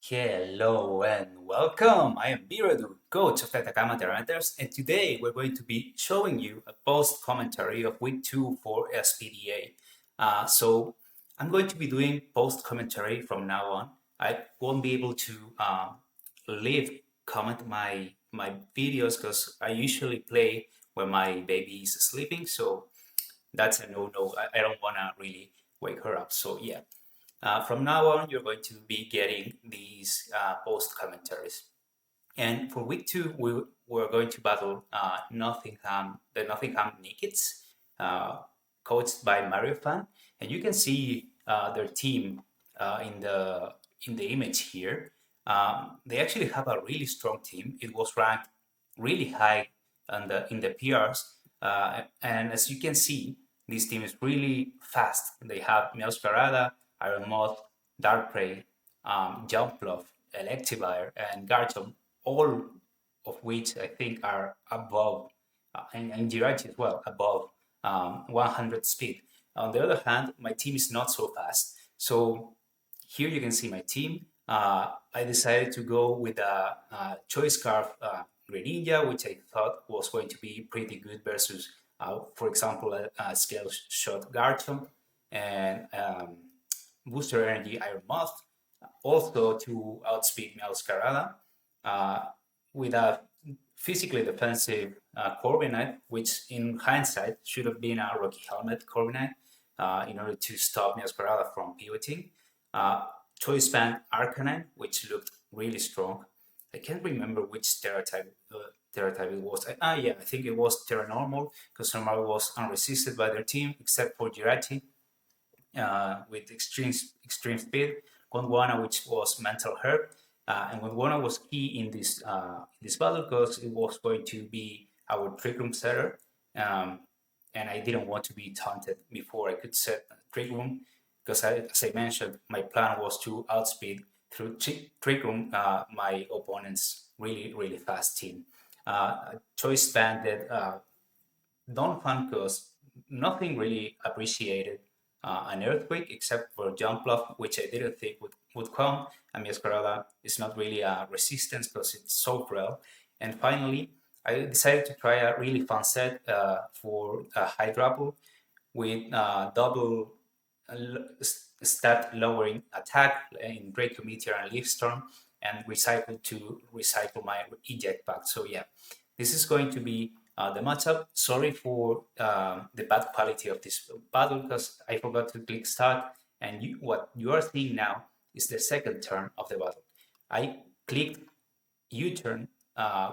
Hello and welcome. I am Miro, the coach of Atacama Terranators, and today we're going to be showing you a post commentary of week 2 for SPDA. So I'm going to be doing post commentary from now on. I won't be able to leave comment my videos because I usually play when my baby is sleeping. So that's a no. I don't want to really wake her up. So yeah. From now on, you're going to be getting these post commentaries. And for week 2, we're going to battle the Nottingham Nickits, uh, coached by MarioFan. And you can see their team in the image here. They actually have a really strong team. It was ranked really high in the PRs. And as you can see, this team is really fast. They have Meowscarada, Iron Moth, Darkrai, Jumpluff, Electivire, and Garchomp, all of which I think are above, and Jirachi as well, above 100 speed. On the other hand, my team is not so fast. So here you can see my team. I decided to go with a Choice Scarf Greninja, which I thought was going to be pretty good versus, for example, a Scale Shot Garchomp and Booster Energy Iron Moth, also to outspeed Meowscarada with a physically defensive Corviknight, which in hindsight should have been a Rocky Helmet Corviknight in order to stop Meowscarada from pivoting. Choice Band Arcanine, which looked really strong. I can't remember which Terra type it was. Yeah, I think it was Terra Normal, because Normal was unresisted by their team, except for Jirachi with extreme speed. Gondwana, which was Mental Herb. And Gondwana was key in this battle because it was going to be our Trick Room setter. And I didn't want to be taunted before I could set Trick Room because, as I mentioned, my plan was to outspeed through Trick Room my opponent's really fast team. Choice banded Donphan because nothing really appreciated an earthquake except for Jumpluff, which I didn't think would come. And Meowscarada is not really a resistance because it's so frail. And finally, I decided to try a really fun set for a Hydrapple with double stat lowering attack in Draco Meteor and Leaf Storm, and recycle my eject pack. So yeah, this is going to be the matchup. Sorry for the bad quality of this battle because I forgot to click start, and what you are seeing now is the second turn of the battle. I clicked U-turn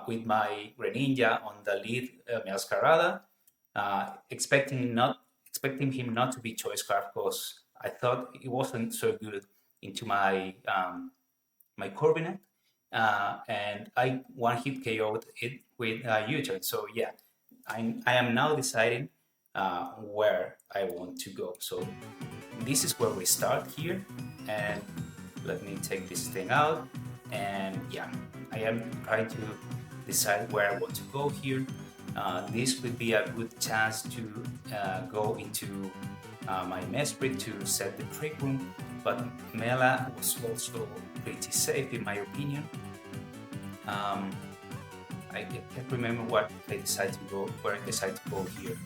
with my Greninja on the lead Meowscarada, expecting him not to be Choice Scarf because I thought it wasn't so good into my Corviknight, and I one hit KO'd it with U-turn. So yeah, I am now deciding where I want to go. So this is where we start here, and let me take this thing out. And yeah, I am trying to decide where I want to go here. This would be a good chance to go into my Mesprit to set the Trick Room, but Mela was also pretty safe in my opinion. I can't remember where I decided to go here.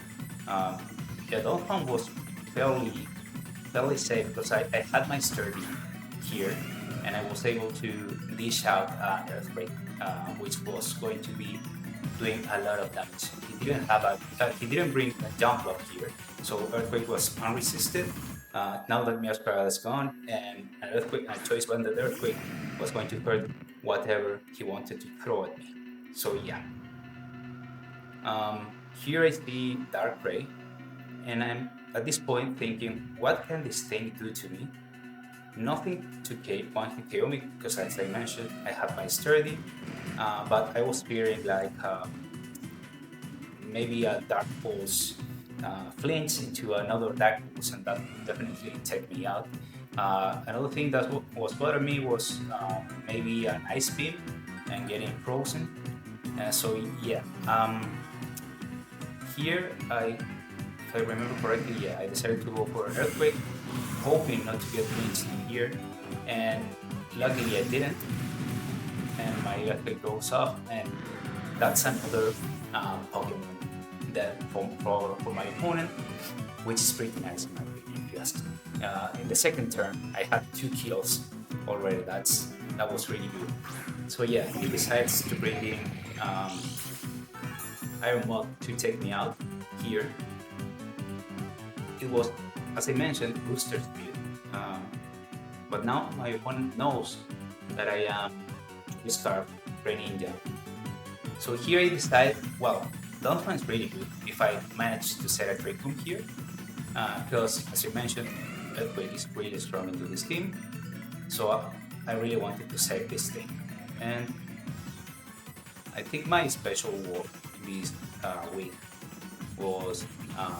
The Donphan was fairly safe because I had my Sturdy here, and I was able to dish out an Earthquake, which was going to be doing a lot of damage. He didn't bring a Jumpluff here, so Earthquake was unresisted. Now that Meowscarada is gone, and an Earthquake, a Choice Banded Earthquake was going to hurt whatever he wanted to throw at me. So yeah. Here is the Darkrai, and I'm at this point thinking, what can this thing do to me? Nothing to one hit KO me because, as I mentioned, I have my Sturdy, but I was fearing like maybe a Dark Pulse flinch into another Dark Pulse, and that would definitely take me out. Another thing that was bothering me was maybe an Ice Beam and getting frozen. So yeah, here if I remember correctly, I decided to go for an Earthquake, hoping not to get flinched in here. And luckily I didn't, and my electric goes off, and that's another Pokemon that for my opponent, which is pretty nice in my opinion, if you ask me. In the second turn, I had 2 kills already. That was really good. So yeah, he decides to bring in Iron Mod to take me out here. It was, as I mentioned, booster speed. But now my opponent knows that I am Star Greninja. So here I decide, well, Donphan is really good if I manage to set a Trick Room here, because as you mentioned, Earthquake is really strong into this team. So I really wanted to save this thing. And I think my special work this week was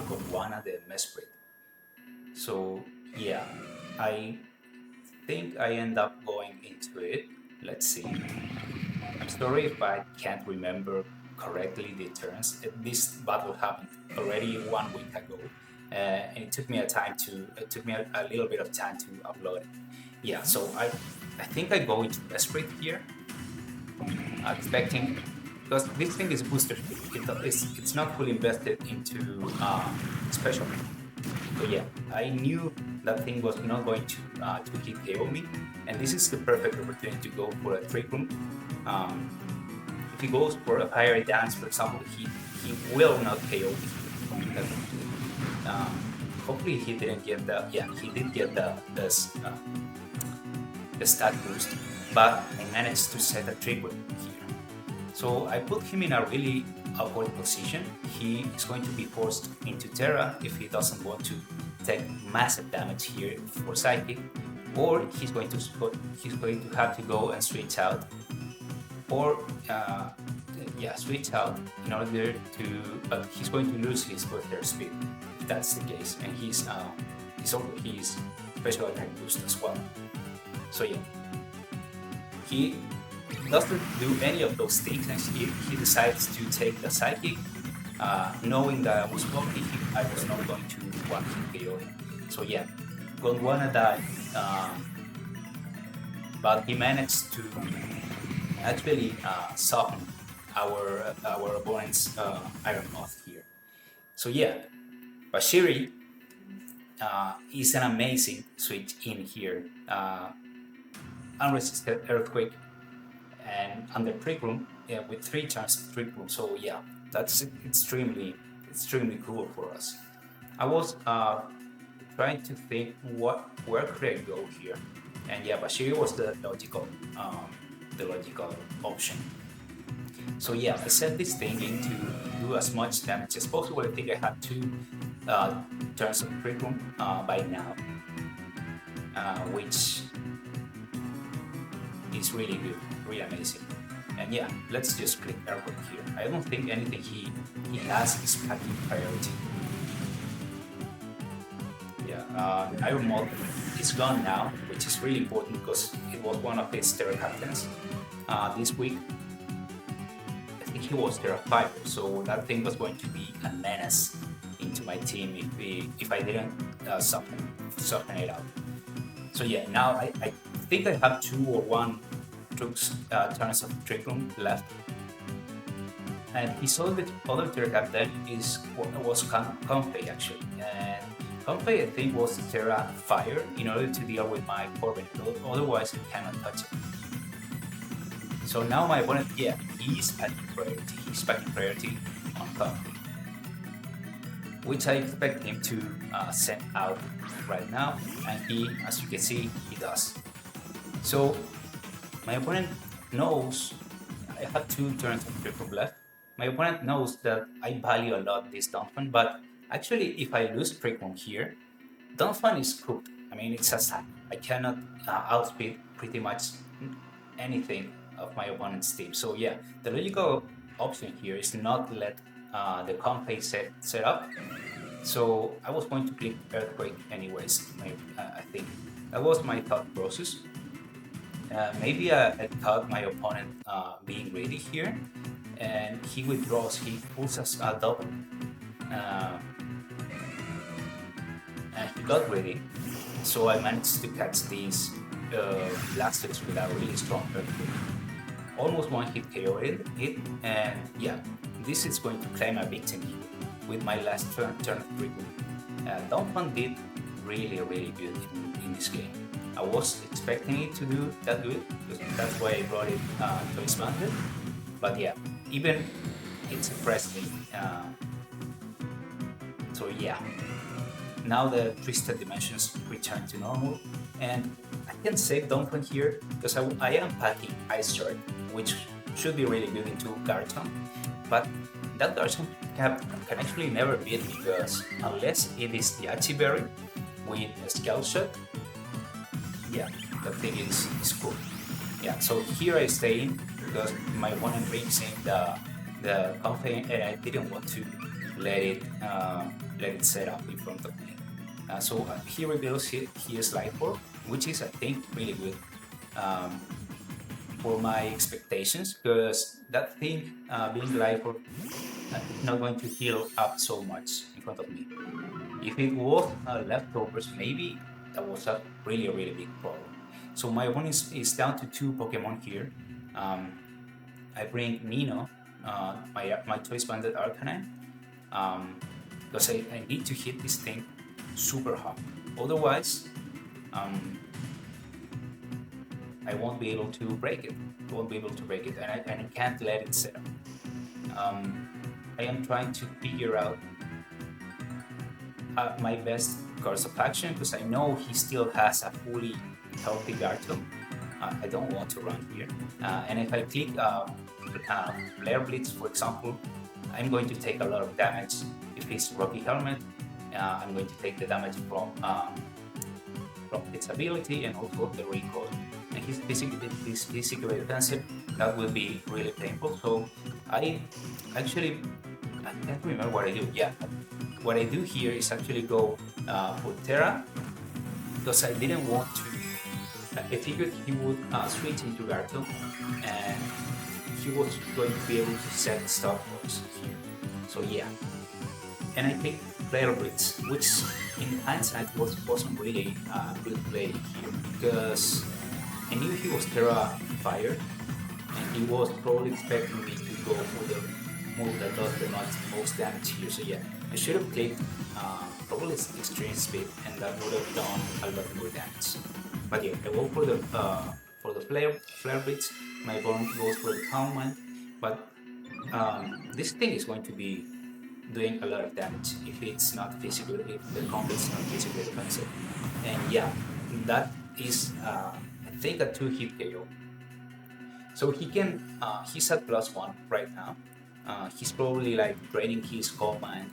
Gondwana the Mesprit. So yeah, I think I end up going into it. Let's see. I'm sorry if I can't remember correctly the turns. This battle happened already 1 week ago, and it took me a little bit of time to upload it. Yeah, so I think I go into Esprit here, expecting, because this thing is booster speed. It's not fully invested into special. So yeah, I knew that thing was not going to hit KO me, and this is the perfect opportunity to go for a Trick Room. If he goes for a higher dance, for example, he will not KO me. Hopefully he didn't get he did get the stat boost, but I managed to set a Trick Room here. So I put him in a really awkward position. He is going to be forced into Terra if he doesn't want to take massive damage here for Psychic, or he's going to have to go and switch out, or switch out in order to, but he's going to lose his Weather Speed if that's the case, and he's special attack boost as well. So yeah, he doesn't do any of those things, and he decides to take the Psychic, knowing that I was lucky, I was not going to one hit KO him. So yeah, Gondwana died, but he managed to actually soften our opponent's Iron Moth here. So yeah, Bashiri is an amazing switch in here. Unresisted Earthquake and under Trick Room, with 3 chances of Trick Room. So yeah, that's extremely cool for us. I was trying to think where could I go here, and yeah, Bashiri was the logical option. So yeah, I set this thing in to do as much damage as possible. I think I had 2 turns of Trick Room by now, which is really good, really amazing. And yeah, let's just click Airport here. I don't think anything he has is packing priority. Yeah, Iron Mold is gone now, which is really important because it was one of his Terra captains this week. I think he was Terra 5, so that thing was going to be a menace into my team if I didn't soften it out. So yeah, now I think I have 2 or 1 turns of Trick Room left, and his other Terra captain was Comfey actually, and Comfey I think was Terra Fire in order to deal with my Corbin, otherwise I cannot touch it. So now my opponent, yeah, he's packing priority on Comfey, which I expect him to send out right now, and he, as you can see, he does. So my opponent knows I have 2 turns of Trick Room left. My opponent knows that I value a lot this Donphan, but actually if I lose Trick Room here, Donphan is cooked. I mean, it's a sack. I cannot outspeed pretty much anything of my opponent's team. So yeah, the logical option here is not let the Comfey set up. So I was going to click Earthquake anyways. I think that was my thought process. Maybe I thought my opponent being ready here, and he withdraws, he pulls us a double, and he got ready, so I managed to catch this Blastoise with a really strong earthquake. Almost one hit KO it, and yeah, this is going to claim a victory with my last turn of triple. Donphan did really good in this game. I was expecting it to do that good, because that's why I brought it to expand it. But yeah, even it's impressive. So yeah, now the twisted dimensions return to normal, and I can save Donphan here because I am packing Ice Shard, which should be really good into Garchomp, but that Garchomp can actually never beat because unless it is the Berry with a Scale Shot, yeah, the thing is cool. Yeah, so here I stay in because my opponent brings in the Donphan, and I didn't want to let it set up in front of me. So he reveals his Life Orb, which is I think really good for my expectations, because that thing being Life Orb not going to heal up so much in front of me. If it was leftovers, maybe that was a really big problem. So my opponent is down to 2 Pokemon here. I bring Nino, my Choice Banded Arcanine, because I need to hit this thing super hard. Otherwise, I won't be able to break it. And I can't let it set up. I am trying to figure out my best course of action, because I know he still has a fully healthy Garchomp. I don't want to run here. And if I click Flare Blitz, for example, I'm going to take a lot of damage. If it's Rocky Helmet, I'm going to take the damage from its ability and also the recoil. And he's physically defensive, that will be really painful. So I can't remember what I do. Yeah, what I do here is actually go for Terra, because I didn't want to. I figured he would switch into Garchomp, and he was going to be able to set the stop box here. So yeah, and I picked Flare Blitz, which in hindsight wasn't really a good play here, because I knew he was Terra Fire, and he was probably expecting me to go for the move that does the most damage here. So yeah, I should have clicked probably Extreme Speed, and that would have done a lot more damage. But yeah, I go for the Flare Blitz. My opponent goes for the Calm Mind, but this thing is going to be doing a lot of damage if it's not physical, if the combo is not physically defensive. And yeah, that is I think a 2-hit KO. So he can he's at +1 right now. He's probably like draining his Calm Mind,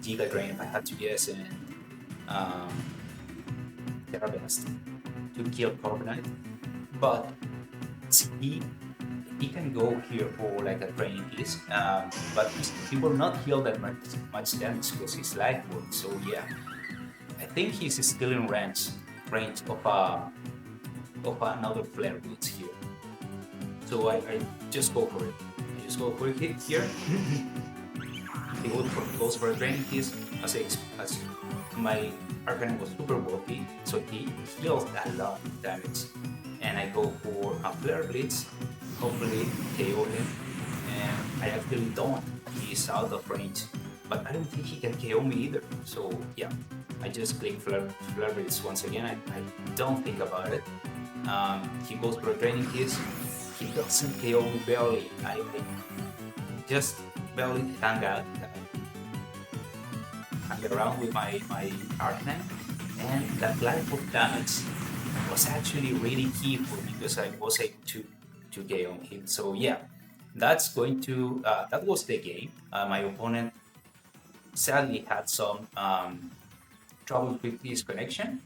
Giga Drain if I had to guess, and Terra Blast to kill Carbonite. But he can go here for like a Draining Kiss, but he will not heal that much damage because he's Life Orb. So yeah, I think he's still in range of another Flare Blitz here. So I just go for it. I just go for a hit here. He goes for a Draining Kiss, as my Arcanine was super bulky, so he heals a lot of damage. And I go for a Flare Blitz, hopefully KO him, and I actually don't. He's out of range, but I don't think he can KO me either. So yeah, I just click Flare Blitz once again. I don't think about it. He goes for a Draining Kiss. He doesn't KO me barely. I just barely hang around with my Arcanine, and that Life Orb damage was actually really key for me because I was able to KO him. So yeah, that was the game. My opponent sadly had some trouble with his connection,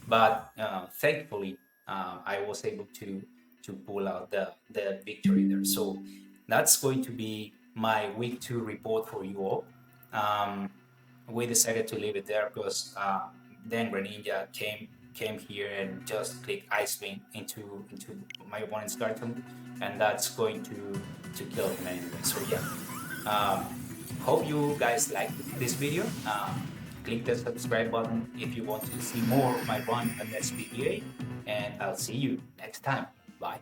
but thankfully I was able to pull out the victory there. So that's going to be my week 2 report for you all. We decided to leave it there because then Greninja came here and just clicked Ice Beam into my opponent's Garchomp, and that's going to kill him anyway. So yeah, hope you guys liked this video. Click the subscribe button if you want to see more of my run on SPDA, and I'll see you next time. Bye.